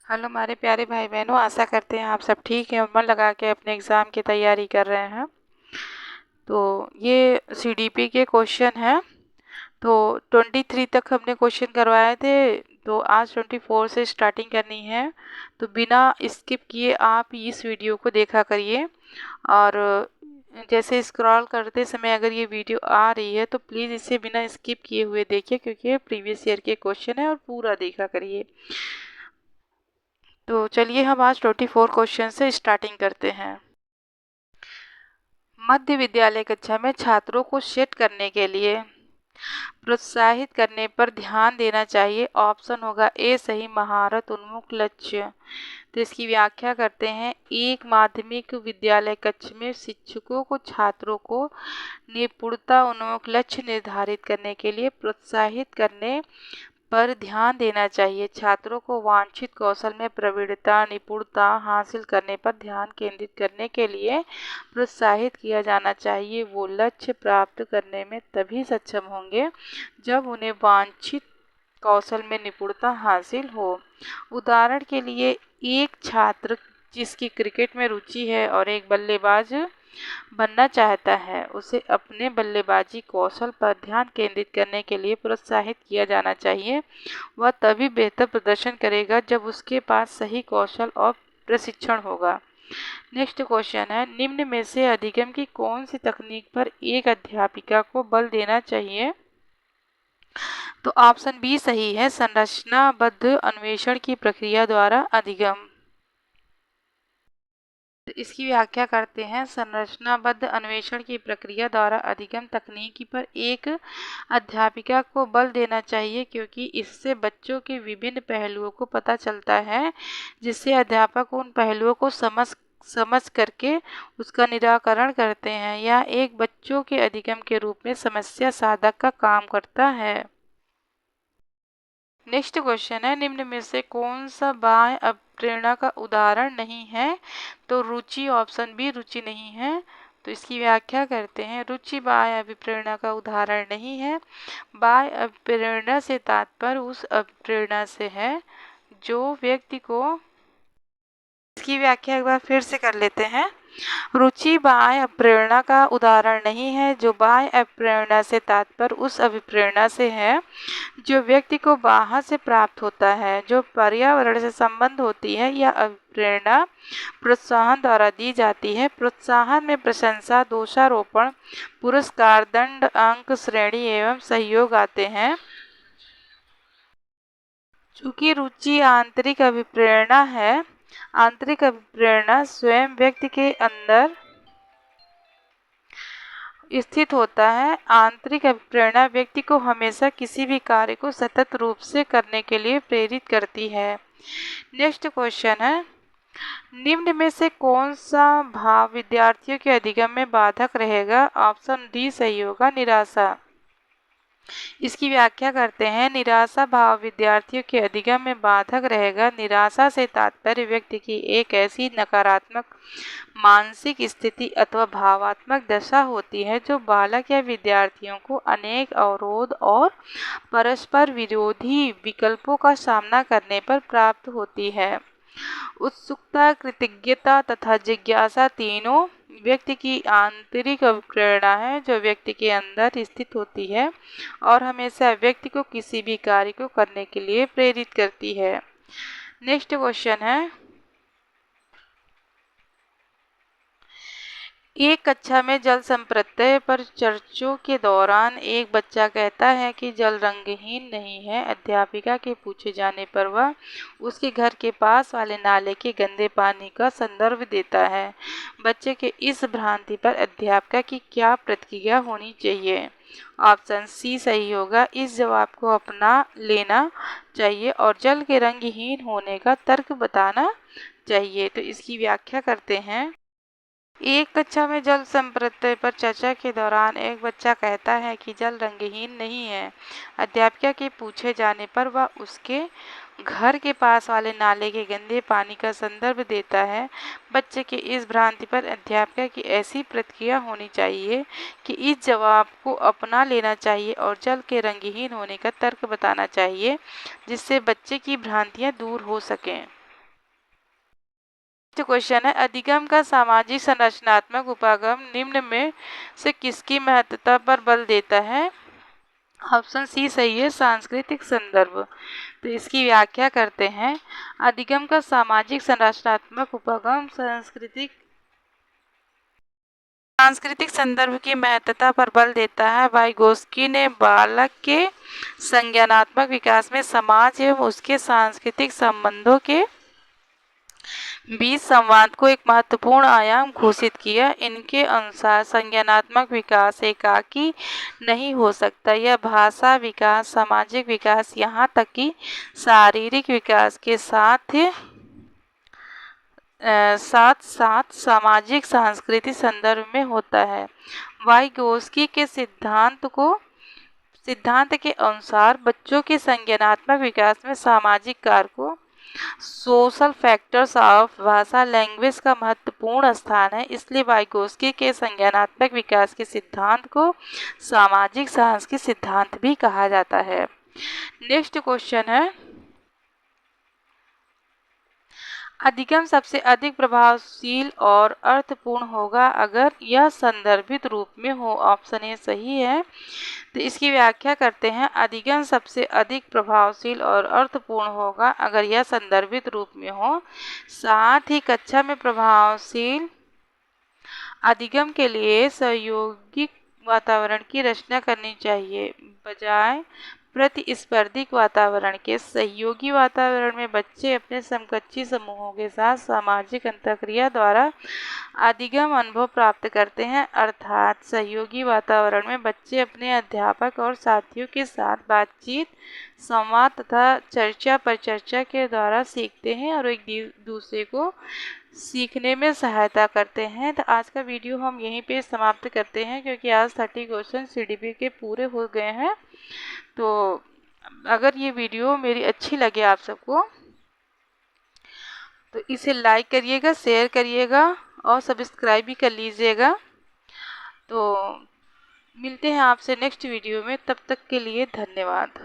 Hello हमारे प्यारे भाई बहनों, आशा करते हैं आप सब ठीक हैं और मन लगा के अपने एग्ज़ाम की तैयारी कर रहे हैं। तो ये सीडीपी के क्वेश्चन हैं। तो 23 तक हमने क्वेश्चन करवाए थे, तो आज 24 से स्टार्टिंग करनी है। तो बिना स्किप किए आप इस वीडियो को देखा करिए। और जैसे स्क्रॉल करते समय अगर ये वीडियो आ रही है तो प्लीज़ इसे बिना स्किप किए हुए देखिए, क्योंकि ये प्रीवियस ईयर के क्वेश्चन है और पूरा देखा करिए। तो चलिए हम आज 24 क्वेश्चन से स्टार्टिंग करते हैं। मध्य विद्यालय कक्षा में छात्रों को सेट करने के लिए प्रोत्साहित करने पर ध्यान देना चाहिए। ऑप्शन होगा ए सही महारत उन्मुख लक्ष्य। तो इसकी व्याख्या करते हैं। एक माध्यमिक विद्यालय कक्ष में शिक्षकों को छात्रों को निपुणता उन्मुख लक्ष्य निर्धारित करने के लिए प्रोत्साहित करने पर ध्यान देना चाहिए। छात्रों को वांछित कौशल में प्रवीणता निपुणता हासिल करने पर ध्यान केंद्रित करने के लिए प्रोत्साहित किया जाना चाहिए। वो लक्ष्य प्राप्त करने में तभी सक्षम होंगे जब उन्हें वांछित कौशल में निपुणता हासिल हो। उदाहरण के लिए, एक छात्र जिसकी क्रिकेट में रुचि है और एक बल्लेबाज बनना चाहता है, उसे अपने बल्लेबाजी कौशल पर ध्यान केंद्रित करने के लिए प्रोत्साहित किया जाना चाहिए। वह तभी बेहतर प्रदर्शन करेगा जब उसके पास सही कौशल और प्रशिक्षण होगा। नेक्स्ट क्वेश्चन है, निम्न में से अधिगम की कौन सी तकनीक पर एक अध्यापिका को बल देना चाहिए? तो ऑप्शन बी सही है, संरचनाबद्ध अन्वेषण की प्रक्रिया द्वारा अधिगम। इसकी व्याख्या करते हैं। संरचनाबद्ध अन्वेषण की प्रक्रिया द्वारा अधिगम तकनीकी पर एक अध्यापिका को बल देना चाहिए, क्योंकि इससे बच्चों के विभिन्न पहलुओं को पता चलता है, जिससे अध्यापक उन पहलुओं को समझ करके उसका निराकरण करते हैं। यह एक बच्चों के अधिगम के रूप में समस्या साधक का काम करता है। नेक्स्ट क्वेश्चन है, निम्न में से कौन सा बाह्य अप्रेरणा का उदाहरण नहीं है? तो रुचि, ऑप्शन बी रुचि नहीं है। तो इसकी व्याख्या करते हैं। रुचि बाह्य अभिप्रेरणा का उदाहरण नहीं है। बाह्य अभिप्रेरणा से तात्पर्य उस अभिप्रेरणा से है जो व्यक्ति को, इसकी व्याख्या एक बार फिर से कर लेते हैं। रुचि बाह्य प्रेरणा का उदाहरण नहीं है। जो बाह्य प्रेरणा से तात्पर्य उस अभिप्रेरणा से है जो व्यक्ति को बाहर से प्राप्त होता है, जो पर्यावरण से संबंध होती है। यह अभिप्रेरणा प्रोत्साहन द्वारा दी जाती है। प्रोत्साहन में प्रशंसा, दोषारोपण, पुरस्कार, दंड, अंक, श्रेणी एवं सहयोग आते हैं। चूंकि रुचि आंतरिक अभिप्रेरणा है, आंतरिक अभिप्रेरणा स्वयं व्यक्ति के अंदर स्थित होता है। आंतरिक अभिप्रेरणा व्यक्ति को हमेशा किसी भी कार्य को सतत रूप से करने के लिए प्रेरित करती है। नेक्स्ट क्वेश्चन है, निम्न में से कौन सा भाव विद्यार्थियों के अधिगम में बाधक रहेगा? ऑप्शन डी सही होगा, निराशा। इसकी व्याख्या करते हैं। निराशा भाव विद्यार्थियों के अधिगम में बाधक रहेगा। निराशा से तात्पर्य व्यक्ति की एक ऐसी नकारात्मक मानसिक स्थिति अथवा भावात्मक दशा होती है जो बालक या विद्यार्थियों को अनेक अवरोध और परस्पर विरोधी विकल्पों का सामना करने पर प्राप्त होती है। उत्सुकता, कृतज्ञता तथा जिज्ञासा तीनों व्यक्ति की आंतरिक प्रेरणा है जो व्यक्ति के अंदर स्थित होती है और हमेशा व्यक्ति को किसी भी कार्य को करने के लिए प्रेरित करती है। नेक्स्ट क्वेश्चन है, एक कक्षा में जल संप्रत्यय पर चर्चों के दौरान एक बच्चा कहता है कि जल रंगहीन नहीं है। अध्यापिका के पूछे जाने पर वह उसके घर के पास वाले नाले के गंदे पानी का संदर्भ देता है। बच्चे के इस भ्रांति पर अध्यापिका की क्या प्रतिक्रिया होनी चाहिए? ऑप्शन सी सही होगा, इस जवाब को अपना लेना चाहिए और जल के रंगहीन होने का तर्क बताना चाहिए। तो इसकी व्याख्या करते हैं। एक कक्षा में जल संप्रत्यय पर चर्चा के दौरान एक बच्चा कहता है कि जल रंगहीन नहीं है। अध्यापिका के पूछे जाने पर वह उसके घर के पास वाले नाले के गंदे पानी का संदर्भ देता है। बच्चे के इस भ्रांति पर अध्यापिका की ऐसी प्रतिक्रिया होनी चाहिए कि इस जवाब को अपना लेना चाहिए और जल के रंगहीन होने का तर्क बताना चाहिए, जिससे बच्चे की भ्रांतियाँ दूर हो सकें। नेक्स्ट क्वेश्चन है, अधिगम का सामाजिक संरचनात्मक उपागम निम्न में से किसकी महत्वता पर बल देता है? ऑप्शन सी सही है, सांस्कृतिक संदर्भ। तो इसकी व्याख्या करते हैं। अधिगम का सामाजिक संरचनात्मक उपागम सांस्कृतिक संदर्भ की महत्वता पर बल देता है। वाइगोस्की ने बालक के संज्ञानात्मक विकास में समाज एवं उसके सांस्कृतिक संबंधों के बीच संवाद को एक महत्वपूर्ण आयाम घोषित किया। इनके अनुसार संज्ञानात्मक विकास एकाकी नहीं हो सकता। यह भाषा विकास, सामाजिक विकास, यहाँ तक कि शारीरिक विकास के साथ साथ सामाजिक सांस्कृतिक संदर्भ में होता है। वाइगोस्की के सिद्धांत के अनुसार बच्चों के संज्ञानात्मक विकास में सामाजिक कारकों, सोशल फैक्टर्स ऑफ भाषा, लैंग्वेज का महत्वपूर्ण स्थान है। इसलिए वाइगोस्की के संज्ञानात्मक विकास के सिद्धांत को सामाजिक सांस्कृतिक सिद्धांत भी कहा जाता है। नेक्स्ट क्वेश्चन है, अधिगम सबसे अधिक प्रभावशील और अर्थपूर्ण होगा अगर यह संदर्भित रूप में हो। ऑप्शन ए सही है। तो इसकी व्याख्या करते हैं। अधिगम सबसे अधिक प्रभावशील और अर्थपूर्ण होगा अगर यह संदर्भित रूप में हो। साथ ही कक्षा में प्रभावशील अधिगम के लिए सहयोगिक वातावरण की रचना करनी चाहिए, बजाय प्रतिस्पर्धी वातावरण के। सहयोगी वातावरण में बच्चे अपने समकक्षी समूहों के साथ सामाजिक अंतःक्रिया द्वारा अधिगम अनुभव प्राप्त करते हैं। अर्थात सहयोगी वातावरण में बच्चे अपने अध्यापक और साथियों के साथ बातचीत, संवाद तथा चर्चा परिचर्चा के द्वारा सीखते हैं और एक दूसरे को सीखने में सहायता करते हैं। तो आज का वीडियो हम यहीं पे समाप्त करते हैं, क्योंकि आज 30 क्वेश्चन CDP के पूरे हो गए हैं। तो अगर ये वीडियो मेरी अच्छी लगे आप सबको, तो इसे लाइक करिएगा, शेयर करिएगा और सब्सक्राइब भी कर लीजिएगा। तो मिलते हैं आपसे नेक्स्ट वीडियो में, तब तक के लिए धन्यवाद।